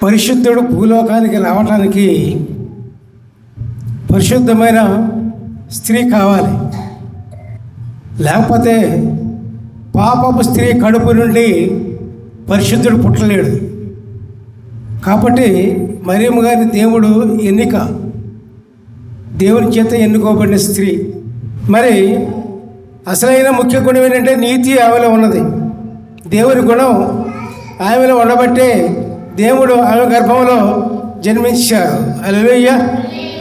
పరిశుద్ధుడు భూలోకానికి రావటానికి పరిశుద్ధమైన స్త్రీ కావాలి. లేకపోతే పాపపు స్త్రీ కడుపు నుండి పరిశుద్ధుడు పుట్టలేడు. కాబట్టి మరియమ్మ గారి దేవుడు ఎన్నిక, దేవుని చేత ఎన్నుకోబడిన స్త్రీ. మరి అసలైన ముఖ్య గుణం ఏంటంటే నీతి ఆమెలో ఉన్నది. దేవుని గుణం ఆమెలో ఉండబట్టే దేవుడు ఆమె గర్భంలో జన్మించారు. Hallelujah,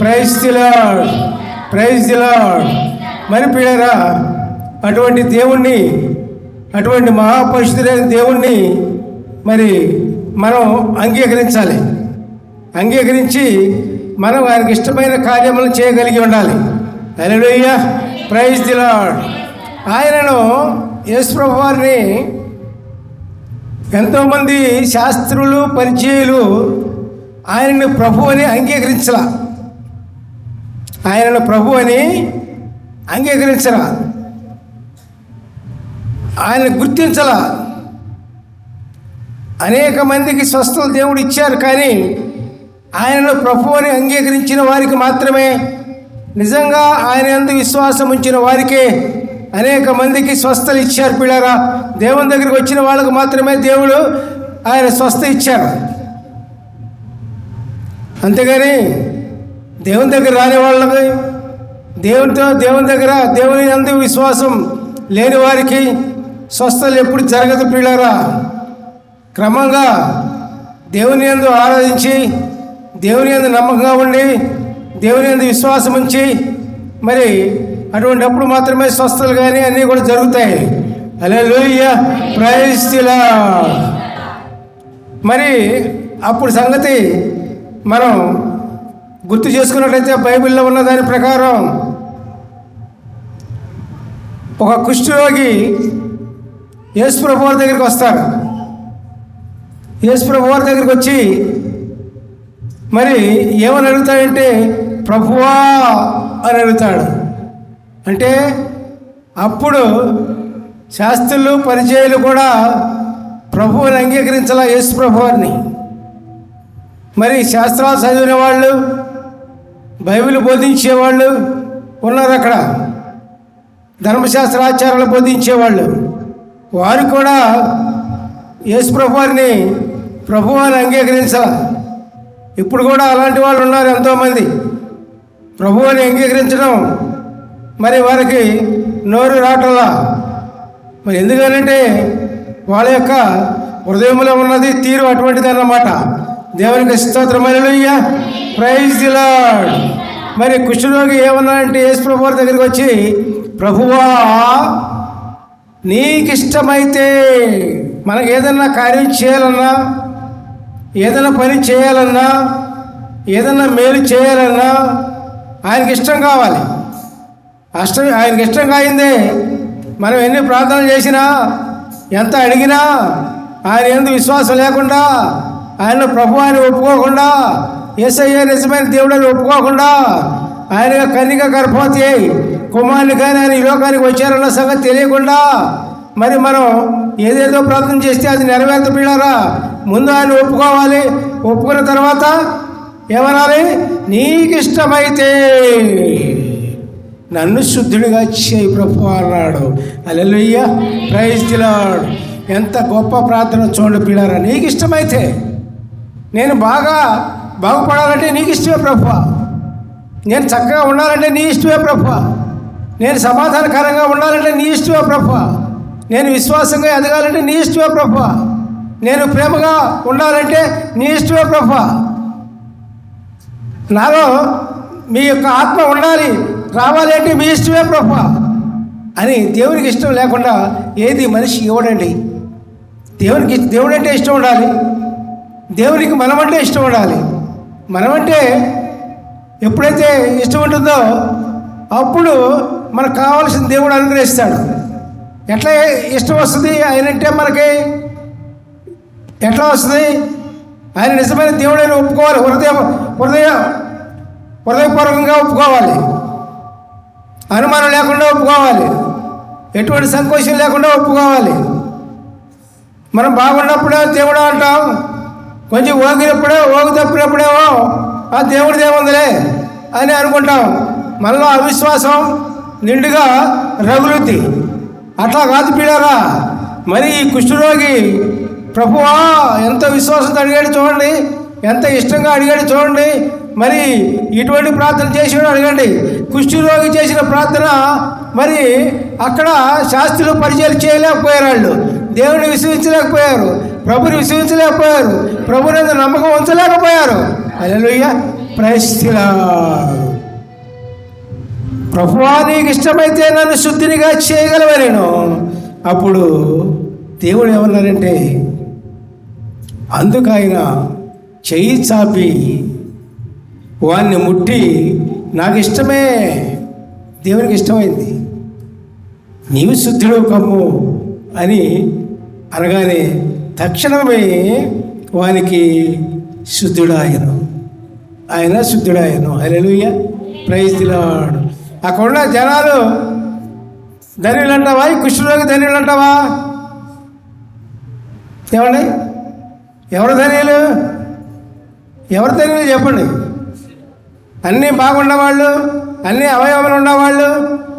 praise the lord, praise the lord. మరి పిల్లరా, అటువంటి దేవుణ్ణి, అటువంటి మహాపరిశుద్ధుడైన దేవుణ్ణి మరి మనం అంగీకరించాలి. అంగీకరించి మనం ఆయనకి ఇష్టమైన కార్యములను చేయగలిగి ఉండాలి. హల్లెలూయా, ప్రైజ్ ది లార్డ్. ఆయనను, యేసు ప్రభువు వారిని ఎంతోమంది శాస్త్రులు, పరిచయులు ఆయనను ప్రభు అని అంగీకరించలా. ఆయనను ప్రభు అని అంగీకరించరా, ఆయన గుర్తించలా. అనేక మందికి స్వస్థతలు దేవుడు ఇచ్చారు, కానీ ఆయనను ప్రభు అని అంగీకరించిన వారికి మాత్రమే, నిజంగా ఆయన యందు విశ్వాసం ఉంచిన వారికే అనేక మందికి స్వస్థలు ఇచ్చారు. పిల్లరా, దేవుని దగ్గరికి వచ్చిన వాళ్ళకు మాత్రమే దేవుడు ఆయన స్వస్థ ఇచ్చారు. అంతేగాని దేవుని దగ్గర రాని వాళ్ళకి, దేవుని దగ్గర దేవుని యందు విశ్వాసం లేని వారికి స్వస్థలు ఎప్పుడు జరగదు. పిల్లరా, క్రమంగా దేవుని యందు ఆరాధించి, దేవుని యందు నమ్మకంగా ఉండి, దేవుని యందు విశ్వాసం ఉంచి, మరి అటువంటిప్పుడు మాత్రమే స్వస్థలు కానీ అన్నీ కూడా జరుగుతాయి. హల్లెలూయా, ప్రైజ్ ది లార్డ్. మరి అప్పుడు సంగతి మనం గుర్తు చేసుకున్నట్లయితే బైబిల్లో ఉన్న దాని ప్రకారం ఒక కుష్ఠరోగి యేసు ప్రభువు వారి దగ్గరికి వస్తాడు. యేసు ప్రభువు వారి దగ్గరికి వచ్చి మరి ఏమని అడుగుతాడంటే, ప్రభువా అని అడుగుతాడు. అంటే అప్పుడు శాస్త్రులు, పరిచయులు కూడా ప్రభువుని అంగీకరించాల, యేసు ప్రభు వారిని. మరి శాస్త్రాలు చదివిన వాళ్ళు, బైబిల్ బోధించేవాళ్ళు ఉన్నారు అక్కడ, ధర్మశాస్త్రాచారాలు బోధించేవాళ్ళు. వారు కూడా యేసు ప్రభు వారిని ప్రభువు అని అంగీకరించాల. ఇప్పుడు కూడా అలాంటి వాళ్ళు ఉన్నారు ఎంతోమంది. ప్రభువు అని అంగీకరించడం మరి వారికి నోరు రావటంలా. మరి ఎందుకనంటే వాళ్ళ యొక్క హృదయంలో ఉన్నది తీరు అటువంటిది అన్నమాట. దేవునికి స్తోత్రం, హల్లెలూయా, ప్రైజ్ ది లార్డ్. మరి కుష్ఠరోగి ఏమన్నాడంటే యేసు ప్రభు వారి దగ్గరికి వచ్చి, ప్రభువా నీకిష్టమైతే, మనకు ఏదన్నా కార్యం చేయాలన్నా, ఏదైనా పని చేయాలన్నా, ఏదన్నా మేలు చేయాలన్నా ఆయనకి ఇష్టం కావాలి. ఆయనకి ఇష్టం కాయిందే మనం ఎన్ని ప్రార్థనలు చేసినా, ఎంత అడిగినా, ఆయన యందు విశ్వాసం లేకుండా, ఆయన ప్రభు అని ఒప్పుకోకుండా, యేసయ్య నిజమైన దేవుడని ఒప్పుకోకుండా, ఆయన కన్యక గర్భవతి అయి కుమారుని కానీ ఆయన ఈ లోకానికి వచ్చారన్న సంగతి తెలియకుండా మరి మనం ఏదేదో ప్రార్థన చేస్తే అది నెరవేర్త పిల్లారా. ముందు ఆయన ఒప్పుకోవాలి. ఒప్పుకున్న తర్వాత ఏమనాలి? నీకిష్టమైతే నన్ను శుద్ధుడిగా చేయి ప్రభు అన్నాడు. హల్లెలూయా, ప్రైజ్ ది లార్డ్. ఎంత గొప్ప ప్రార్థన చూడండి పిల్లారా. నీకు ఇష్టమైతే, నేను బాగుపడాలంటే నీకు ఇష్టమే ప్రభు, నేను చక్కగా ఉండాలంటే నీ ఇష్టమే ప్రభు, నేను సమాధానకరంగా ఉండాలంటే నీ ఇష్టమే ప్రభు, నేను విశ్వాసంగా ఎదగాలంటే నీ ఇష్టమే ప్రభు, నేను ప్రేమగా ఉండాలంటే నీ ఇష్టమే ప్రభు, నాలో మీ యొక్క ఆత్మ ఉండాలి, రావాలి అంటే మీ ఇష్టమే ప్రభు అని దేవునికి ఇష్టం లేకుండా ఏది మనిషి ఇవ్వడండి. దేవుడు అంటే ఇష్టం ఉండాలి, దేవునికి మనమంటే ఇష్టం ఉండాలి. మనమంటే ఎప్పుడైతే ఇష్టం ఉంటుందో అప్పుడు మనకు కావాల్సిన దేవుడు అనుగ్రహిస్తాడు. ఎట్లా ఇష్టం వస్తుంది ఆయనంటే మనకి? ఎట్లా వస్తుంది? ఆయన నిజమైన దేవుడైన ఒప్పుకోవాలి, హృదయపూర్వకంగా ఒప్పుకోవాలి, అనుమానం లేకుండా ఒప్పుకోవాలి, ఎటువంటి సంకోచం లేకుండా ఒప్పుకోవాలి. మనం బాగున్నప్పుడే దేవుడు అంటాం, కొంచెం ఓగు తప్పినప్పుడేమో ఆ దేవుడిది ఏముందిలే అని అనుకుంటాం. మనలో అవిశ్వాసం నిండుగా రగులుద్ది. అట్లా కాదు పిల్లరా. మరి ఈ కుష్ఠరోగి ప్రభువా ఎంత విశ్వాసంతో అడిగాడు చూడండి, ఎంత ఇష్టంగా అడిగాడు చూడండి. మరి ఇటువంటి ప్రార్థన చేసాడు అడగండి. కుష్ఠరోగి చేసిన ప్రార్థన మరి అక్కడ శాస్త్రులు పరిచయం చేయలేకపోయారు. వాళ్ళు దేవుని విశ్వసించలేకపోయారు, ప్రభుని విశ్వసించలేకపోయారు, ప్రభుని నమ్మకం ఉంచలేకపోయారు. హల్లెలూయా, ప్రైజ్ ది లార్డ్. ప్రభువా నీకు ఇష్టమైతే నన్ను శుద్ధినిగా చేయగలవనేను. అప్పుడు దేవుడు ఏమన్నారంటే, అందుకు ఆయన చెయ్యి చాపి వాడిని ముట్టి నాకు ఇష్టమే, దేవునికి ఇష్టమైంది, నీవు శుద్ధుడు కమ్ము అని అనగానే తక్షణమే వానికి శుద్ధుడాయను, ఆయన శుద్ధుడాయను. హల్లెలూయా, ప్రైజ్ ది లార్డ్. అక్కడున్న జనాలు ధన్యులు అంటావా? ఈ కుష్ఠరోగి ధన్యులు అంటావా? ఏమండి, ఎవరు ధన్యులు? ఎవరు ధన్యులు చెప్పండి? అన్నీ బాగున్నవాళ్ళు, అన్నీ అవయవాలు ఉన్నవాళ్ళు,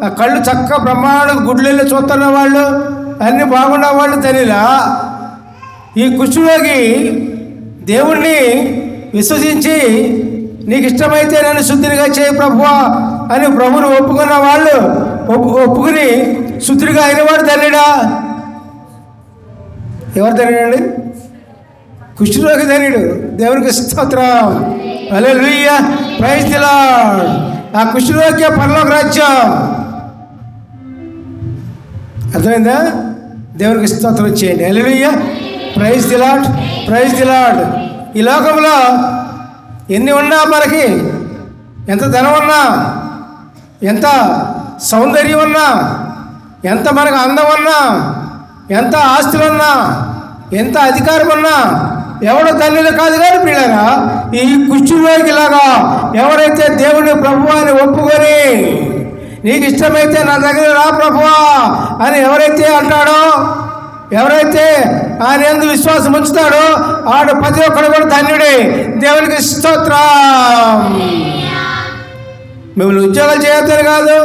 ఆ కళ్ళు చక్కగా బ్రహ్మాండ గుడ్లెళ్ళి చూస్తున్న వాళ్ళు, అన్నీ బాగున్నవాళ్ళు ధన్యులా? ఈ కుష్ఠరోగి దేవుణ్ణి విశ్వసించి నీకు ఇష్టమైతే నన్ను శుద్ధినిగా చేయి ప్రభువా అని ప్రభువుని ఒప్పుకున్న వాళ్ళు, ఒప్పుకుని శుద్ధిగా అయినవాడు ధన్యుడా? ఎవరు ధన్యుడండి? కుష్ఠరోగి ధన్యుడు. దేవునికి స్తోత్రం, హల్లెలూయా, ప్రైజ్ ది లార్డ్. ఆ కుష్ఠరోగి పరలోక రాజ్యం. అర్థమైందా? దేవునికి స్తోత్రం చేయండి. Hallelujah, praise the lord, praise the lord. ఈ లోకంలో ఎన్ని ఉన్నా మనకి, ఎంత ధనం ఉన్నా, ఎంత సౌందర్యం ఉన్నా, ఎంత మనకు అందం ఉన్నా, ఎంత ఆస్తులున్నా, ఎంత అధికారం ఉన్నా ఎవడో ధన్యులు కాదు. కానీ పిల్లరా, ఈ కుష్ఠరోగిలాగా ఎవరైతే దేవుని ప్రభువాని ఒప్పుకొని నీకు ఇష్టమైతే నా దగ్గర రా ప్రభువా అని ఎవరైతే అంటాడో, ఎవరైతే ఆయన యందు విశ్వాసం ఉంచుతాడో ఆడు ప్రతి ఒక్కడు కూడా ధన్యుడే. దేవునికి స్తోత్రం. మిమ్మల్ని ఉద్యోగాలు చేయొద్దని కాదు,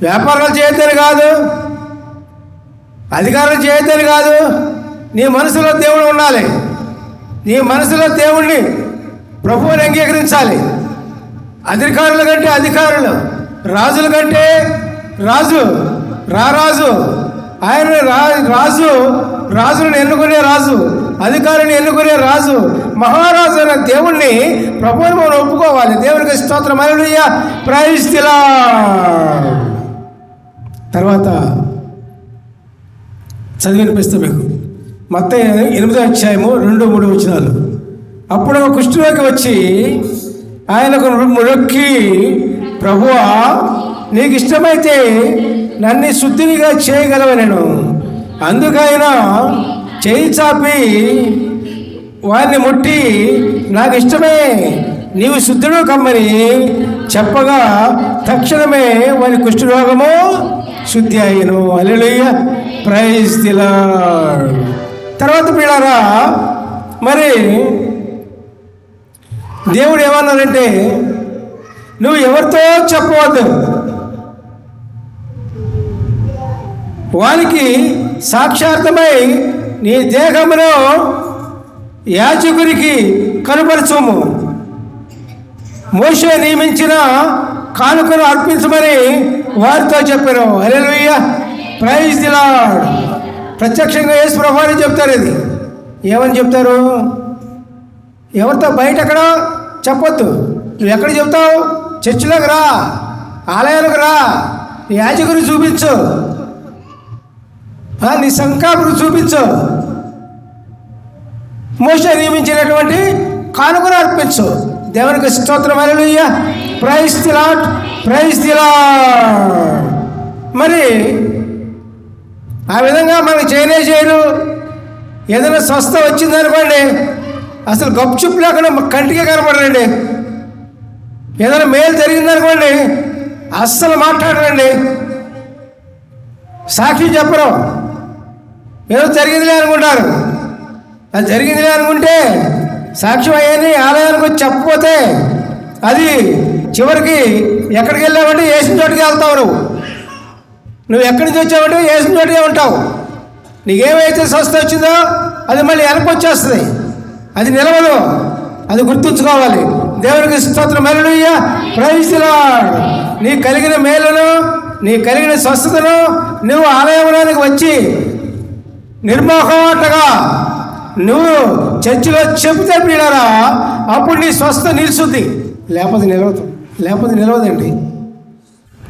వ్యాపారాలు చేయొద్దని కాదు, అధికారులు చేయొద్దని కాదు. నీ మనసులో దేవుడు ఉండాలి. నీ మనసులో దేవుణ్ణి ప్రభువుని అంగీకరించాలి. అధికారుల కంటే అధికారులు, రాజుల కంటే రాజు, రారాజు ఆయన రాజు, రాజులను ఎన్నుకునే రాజు, అధికారిని ఎన్నుకునే రాజు, మహారాజు అయిన దేవుణ్ణి ప్రభువుని మనం ఒప్పుకోవాలి. దేవునికి స్తోత్రం, హల్లెలూయా, ప్రైజ్ ది లార్డ్. తర్వాత చదివినిపిస్తాం మీకు. మత్తయి 8వ అధ్యాయము 2-3 వచనాలు. అప్పుడు ఒక కుష్ఠరోగి వచ్చి ఆయనకు మొక్కి, ప్రభువా నీకు ఇష్టమైతే నన్ను శుద్ధినిగా చేయగలవనెను. అందుకైనా చేయి చాపి వారిని ముట్టి నాకు ఇష్టమే, నీవు శుద్ధుడు కమ్మని చెప్పగా తక్షణమే వారి కుష్ఠరోగము శుద్ధి అయ్యను. హల్లెలూయా, ప్రైజ్ ది లార్డ్. తర్వాత పిల్లరా, మరి దేవుడు ఏమన్నారంటే, నువ్వు ఎవరితో చెప్పవద్దు, వానికి సాక్షార్థమై నీ దేహమును యాజకునికి కనుపరచుము, మోషే నియమించిన కానుకను అర్పించమని వారితో చెప్పారు. హల్లెలూయా, ప్రైజ్ ది లార్డ్. ప్రత్యక్షంగా యేసు ప్రభువుని చెప్తారు. ఇది ఏమని చెప్తారు? ఎవరితో బయట ఎక్కడ చెప్పొద్దు. నువ్వు ఎక్కడ చెప్తావు? చర్చిలోకి రా, ఆలయాలకు రా, నీ యాజకుని చూపించు, నీ సంకాపుడు చూపించు, మోషే నియమించినటువంటి కానుకను అర్పించు. దేవునికి స్తోత్రం, hallelujah, praise the lord, praise the lord. మరి ఆ విధంగా మనకు చేయరు. ఏదైనా స్వస్థ వచ్చిందనుకోండి, అసలు గప్చుప్ లేకుండా కంటికే కనపడరండి. ఏదైనా మేలు జరిగిందనుకోండి, అస్సలు మాట్లాడరండి, సాక్షి చెప్పరు, ఏదో జరిగిందిలే అనుకుంటారు. అది జరిగింది అనుకుంటే సాక్ష్యం అయ్యని ఆలయానికి వచ్చి చెప్పకపోతే అది చివరికి ఎక్కడికి వెళ్ళావంటే వేసిన చోటుకి వెళ్తావు. నువ్వు ఎక్కడి నుంచి వచ్చావంటే వేసిన చోటుకే ఉంటావు. నీకేమైతే స్వస్థ వచ్చిందో అది మళ్ళీ వెనక్కి వచ్చేస్తుంది, అది నిలవదు. అది గుర్తుంచుకోవాలి. దేవునికి స్తోత్రం, హల్లెలూయా, ప్రైజ్ ది లార్డ్. నీకు కలిగిన మేలును, నీకు కలిగిన స్వస్థతను నువ్వు ఆలయంలోనికి వచ్చి నిర్మోహమాటగా నువ్వు చర్చిలో చెబితే ప్రియులారా, అప్పుడు నీ స్వస్థత నిలుస్తుంది. లేకపోతే నిలవదండి.